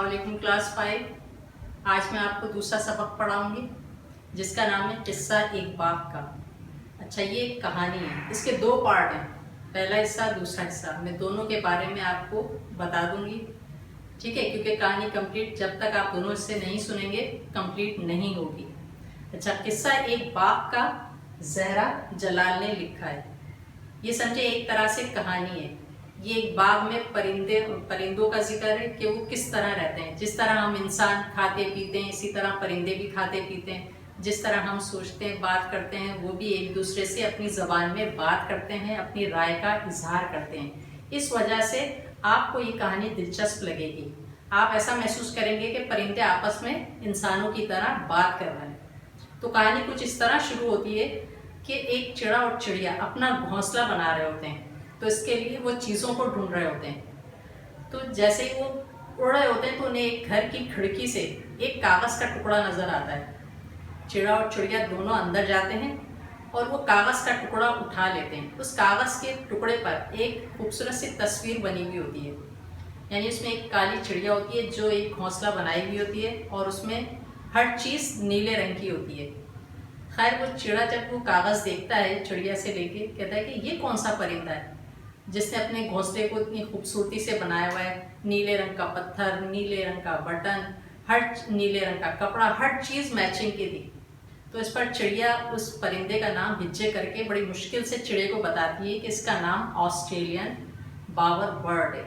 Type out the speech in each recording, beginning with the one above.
अस्सलाम वालेकुम क्लास 5। आज मैं आपको दूसरा सबक पढ़ाऊंगी जिसका नाम है किस्सा एक बाघ का। अच्छा, ये एक कहानी है, इसके दो पार्ट हैं, पहला हिस्सा दूसरा हिस्सा। मैं दोनों के बारे में आपको बता दूंगी, ठीक है, क्योंकि कहानी कंप्लीट जब तक आप दोनों हिस्से नहीं सुनेंगे कंप्लीट नहीं होगी। अच्छा, किस्सा एक बाघ का जहरा जलाल ने लिखा है। ये समझे एक तरह से कहानी है। ये एक बाग में परिंदों का जिक्र है कि वो किस तरह रहते हैं। जिस तरह हम इंसान खाते पीते हैं इसी तरह परिंदे भी खाते पीते हैं। जिस तरह हम सोचते हैं बात करते हैं वो भी एक दूसरे से अपनी ज़बान में बात करते हैं, अपनी राय का इजहार करते हैं। इस वजह से आपको ये कहानी दिलचस्प लगेगी। आप ऐसा महसूस करेंगे कि परिंदे आपस में इंसानों की तरह बात कर रहे हैं। तो कहानी कुछ इस तरह शुरू होती है कि एक चिड़ा और चिड़िया अपना घोंसला बना रहे होते हैं। तो इसके लिए वो चीज़ों को ढूंढ रहे होते हैं। तो जैसे ही वो उड़ रहे होते हैं तो उन्हें एक घर की खिड़की से एक कागज़ का टुकड़ा नज़र आता है। चिड़ा और चिड़िया दोनों अंदर जाते हैं और वो कागज़ का टुकड़ा उठा लेते हैं। उस कागज़ के टुकड़े पर एक खूबसूरत सी तस्वीर बनी हुई होती है, यानी उसमें एक काली चिड़िया होती है जो एक घोंसला बनाई हुई होती है और उसमें हर चीज़ नीले रंग की होती है। खैर, वो चिड़ा जब वो कागज़ देखता है चिड़िया से लेके, कहता है कि ये कौन सा परिंदा है जिसने अपने घोंसले को इतनी खूबसूरती से बनाया हुआ है। नीले रंग का पत्थर, नीले रंग का बटन, हर नीले रंग का कपड़ा, हर चीज़ मैचिंग की थी। तो इस पर चिड़िया उस परिंदे का नाम हिज्जे करके बड़ी मुश्किल से चिड़िया को बताती है कि इसका नाम ऑस्ट्रेलियन बावर बर्ड है।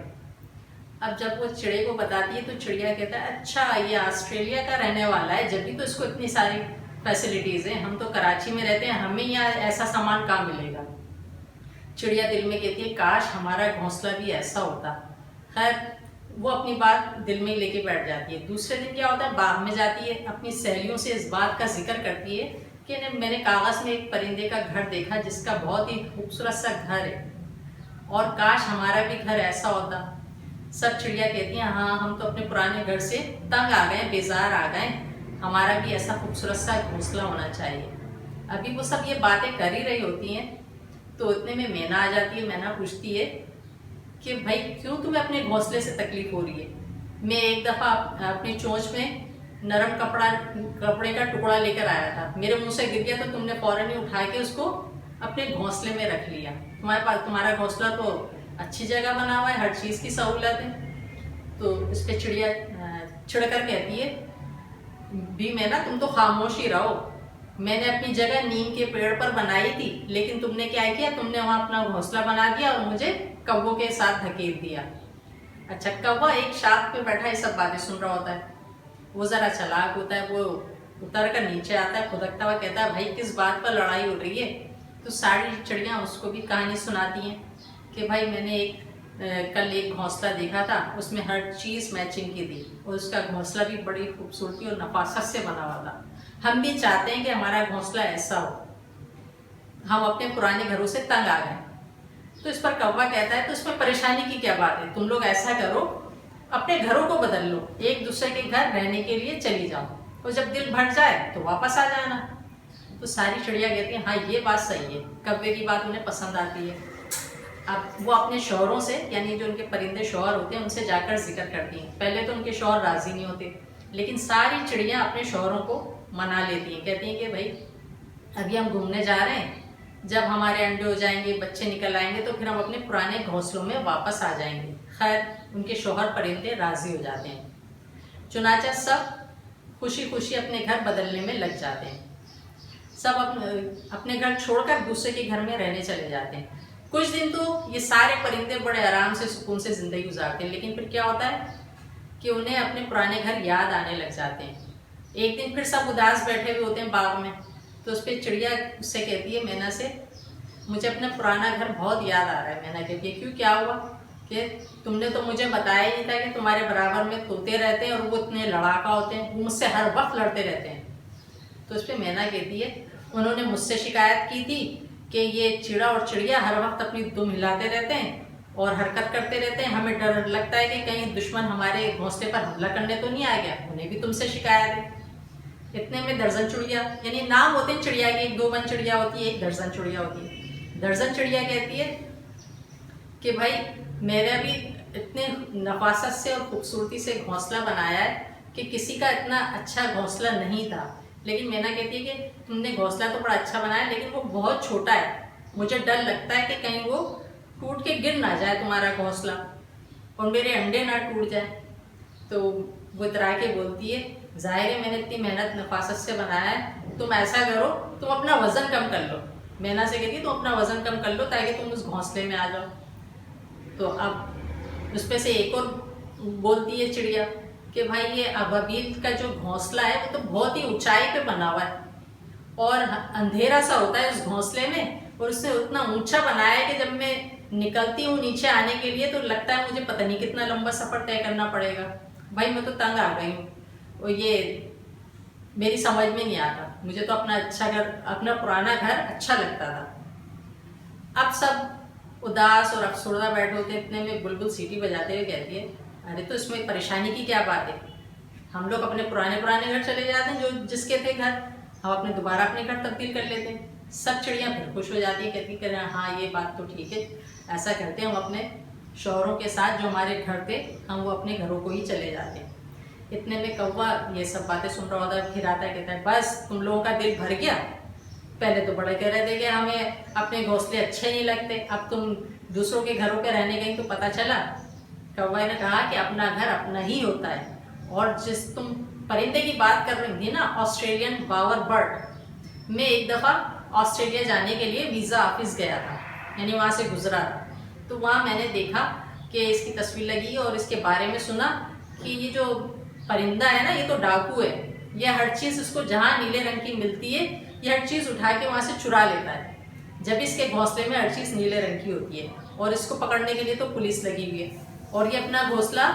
अब जब वो चिड़िया को बताती है तो चिड़िया कहता है, अच्छा ये ऑस्ट्रेलिया का रहने वाला है, जब भी तो इसको इतनी सारी फैसिलिटीज़ हैं। हम तो कराची में रहते हैं, हमें यहाँ ऐसा सामान कहाँ मिलेगा। चिड़िया दिल में कहती है, काश हमारा घोंसला भी ऐसा होता। खैर, वो अपनी बात दिल में ही लेके बैठ जाती है। दूसरे दिन क्या होता है, बाग में जाती है, अपनी सहेलियों से इस बात का जिक्र करती है कि मैंने कागज़ में एक परिंदे का घर देखा जिसका बहुत ही खूबसूरत सा घर है और काश हमारा भी घर ऐसा होता। सब चिड़िया कहती हैं, हाँ हम तो अपने पुराने घर से तंग आ गए, बेजार आ गए, हमारा भी ऐसा खूबसूरत सा घोंसला होना चाहिए। अभी वो सब ये बातें कर ही रही होती हैं तो इतने में मैना आ जाती है। मैना पूछती है कि भाई क्यों तुम्हें अपने घोंसले से तकलीफ हो रही है। मैं एक दफ़ा अपनी चोंच में नरम कपड़े का टुकड़ा लेकर आया था, मेरे मुंह से गिर गया तो तुमने फौरन ही उठा के उसको अपने घोंसले में रख लिया। तुम्हारा घोंसला तो अच्छी जगह बना हुआ है, हर चीज़ की सहूलत है। तो इस पर चिड़िया चिढ़कर कहती है, भी मैना तुम तो खामोश ही रहो, मैंने अपनी जगह नीम के पेड़ पर बनाई थी, लेकिन तुमने क्या किया, तुमने वहाँ अपना घोंसला बना दिया और मुझे कौवों के साथ धकेल दिया। अच्छा, कौवा एक शाख पे बैठा ये सब बातें सुन रहा होता है। वो ज़रा चालाक होता है, वो उतर कर नीचे आता है, खुदकता हुआ कहता है, भाई किस बात पर लड़ाई हो रही है। तो सारी चिड़ियाँ उसको भी कहानी सुनाती हैं कि भाई मैंने कल एक घोंसला देखा था, उसमें हर चीज़ मैचिंग की थी और उसका घोंसला भी बड़ी खूबसूरती और नफासत से बना हुआ था। हम भी चाहते हैं कि हमारा घोंसला ऐसा हो, हम अपने पुराने घरों से तंग आ गए। तो इस पर कौवा कहता है, तो इसमें परेशानी की क्या बात है, तुम लोग ऐसा करो अपने घरों को बदल लो, एक दूसरे के घर रहने के लिए चली जाओ और जब दिल भर जाए तो वापस आ जाना। तो सारी चिड़िया कहती हैं, हाँ ये बात सही है। कौवे की बात उन्हें पसंद आती है। अब वो अपने शौहरों से, यानी जो उनके परिंदे शौहर होते हैं, उनसे जाकर जिक्र करती हैं। पहले तो उनके शौहर राजी नहीं होते, लेकिन सारी चिड़ियाँ अपने शौहरों को मना लेती हैं। कहती हैं कि भाई अभी हम घूमने जा रहे हैं, जब हमारे अंडे हो जाएंगे, बच्चे निकल आएंगे तो फिर हम अपने पुराने घोंसलों में वापस आ जाएंगे। खैर, उनके शौहर परिंदे राजी हो जाते हैं। चुनाचा सब खुशी खुशी अपने घर बदलने में लग जाते हैं। सब अपने घर छोड़कर दूसरे के घर में रहने चले जाते हैं। कुछ दिन तो ये सारे परिंदे बड़े आराम से सुकून से ज़िंदगी गुजारते हैं, लेकिन फिर क्या होता है कि उन्हें अपने पुराने घर याद आने लग जाते हैं। एक दिन फिर सब उदास बैठे हुए होते हैं बाग में, तो उस पर चिड़िया उससे कहती है, मैना से, मुझे अपना पुराना घर बहुत याद आ रहा है। मैना कहती है, क्यों, क्या हुआ, कि तुमने तो मुझे बताया ही नहीं था कि तुम्हारे बराबर में तोते रहते हैं और वो इतने लड़ाका होते हैं, वो मुझसे हर वक्त लड़ते रहते हैं। तो उस पर मैना कहती है, उन्होंने मुझसे शिकायत की थी कि ये चिड़ा और चिड़िया हर वक्त अपनी दुम हिलाते रहते हैं और हरकत करते रहते हैं, हमें डर लगता है कि कहीं दुश्मन हमारे घोंसले पर हमला करने तो नहीं आ गया, उन्हें भी तुमसे शिकायत है। इतने में दर्जन चिड़िया, यानी नाम होते हैं चिड़िया के, एक दो बन चिड़िया होती है, एक दर्जन चिड़िया होती है। दर्जन चिड़िया कहती है कि भाई मेरा भी इतने नफासत से और खूबसूरती से घोंसला बनाया है कि किसी का इतना अच्छा घोंसला नहीं था। लेकिन मैना कहती है कि तुमने घोंसला तो बड़ा अच्छा बनाया, लेकिन वो बहुत छोटा है, मुझे डर लगता है कि कहीं वो टूट के गिर ना जाए तुम्हारा घोंसला और मेरे अंडे ना टूट जाए। तो वो इतरा के बोलती है, जाहिर है मैंने इतनी मेहनत नफासत से बनाया है, तुम ऐसा करो, तुम अपना वजन कम कर लो। मैना से कहती है तुम अपना वजन कम कर लो ताकि तुम उस घोंसले में आ जाओ। तो अब उस पे से एक और बोलती है चिड़िया कि भाई ये अबाबील का जो घोंसला है वो तो बहुत ही ऊंचाई पे बना हुआ है और अंधेरा सा होता है उस घोंसले में, और उसने उतना ऊंचा बनाया है कि जब मैं निकलती हूँ नीचे आने के लिए तो लगता है मुझे पता नहीं कितना लंबा सफर तय करना पड़ेगा। भाई मैं तो तंग आ गई हूँ और ये मेरी समझ में नहीं आता, मुझे तो अपना अच्छा घर, अपना पुराना घर अच्छा लगता था। अब सब उदास और अफसरदा बैठे होते, इतने में बुलबुल सीटी बजाते हुए कहती है, अरे तो इसमें परेशानी की क्या बात है, हम लोग अपने पुराने घर चले जाते हैं जो जिसके थे घर, हम अपने दोबारा अपने घर तब्दील कर लेते हैं। सब चिड़ियाँ फिर खुश हो जाती है, कहती कर हाँ ये बात तो ठीक है, ऐसा करते हैं, हम अपने शौहरों के साथ जो हमारे घर थे हम वो अपने घरों को ही चले जाते हैं। इतने में कौवा ये सब बातें सुन रहा होता है, फिर आता है, कहता है बस तुम लोगों का दिल भर गया, पहले तो बड़े कह रहे थे कि हमें अपने घोंसले अच्छे नहीं लगते, अब तुम दूसरों के घरों पे रहने गई तो पता चला। कौवा ने कहा कि अपना घर अपना ही होता है। और जिस तुम परिंदे की बात कर रही थी ना, ऑस्ट्रेलियन बावर बर्ड, मैं एक दफ़ा ऑस्ट्रेलिया जाने के लिए वीज़ा ऑफिस गया था, यानी वहाँ से गुजरा था, तो वहाँ मैंने देखा कि इसकी तस्वीर लगी और इसके बारे में सुना कि ये जो परिंदा है ना ये तो डाकू है, ये हर चीज़ इसको जहाँ नीले रंग की मिलती है ये हर चीज़ उठा के वहाँ से चुरा लेता है, जब इसके घोंसले में हर चीज़ नीले रंग की होती है, और इसको पकड़ने के लिए तो पुलिस लगी हुई है। और ये अपना घोंसला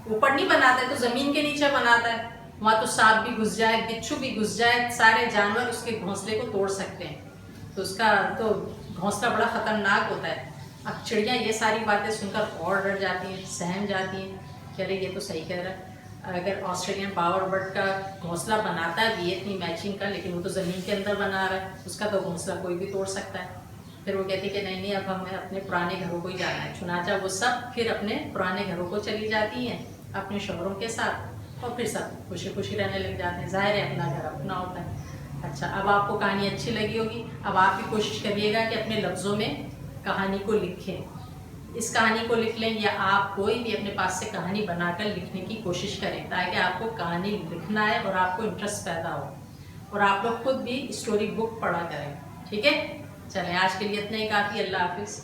ऊपर नहीं बनाता है तो ज़मीन के नीचे बनाता है, वहाँ तो सांप भी घुस जाए, बिच्छू भी घुस जाए, सारे जानवर उसके घोंसले को तोड़ सकते हैं, तो उसका तो घोंसला बड़ा ख़तरनाक होता है। अब चिड़िया ये सारी बातें सुनकर और डर जाती हैं, सहम जाती हैं कि अरे ये तो सही कह रहा है, अगर ऑस्ट्रेलियन बावर बर्ड का घोंसला बनाता भी है इतनी मैचिंग का, लेकिन वो तो ज़मीन के अंदर बना रहा है, उसका तो घोंसला कोई भी तोड़ सकता है। फिर वो कहती कि नहीं अब हमें अपने पुराने घरों को ही जाना है। चुनाचा वो सब फिर अपने पुराने घरों को चली जाती हैं अपने शौहरों के साथ, और फिर सब खुशी खुशी रहने लग जाते हैं। जाहिर है अपना घर अपना होता है। अच्छा, अब आपको कहानी अच्छी लगी होगी, अब आप भी कोशिश करिएगा कि अपने लफ्ज़ों में कहानी को लिखें, इस कहानी को लिख लें या आप कोई भी अपने पास से कहानी बनाकर लिखने की कोशिश करें, ताकि आपको कहानी लिखना है और आपको इंटरेस्ट पैदा हो और आप लोग खुद भी स्टोरी बुक पढ़ा करें। ठीक है, चलें आज के लिए इतना ही काफ़ी। अल्लाह हाफिज़।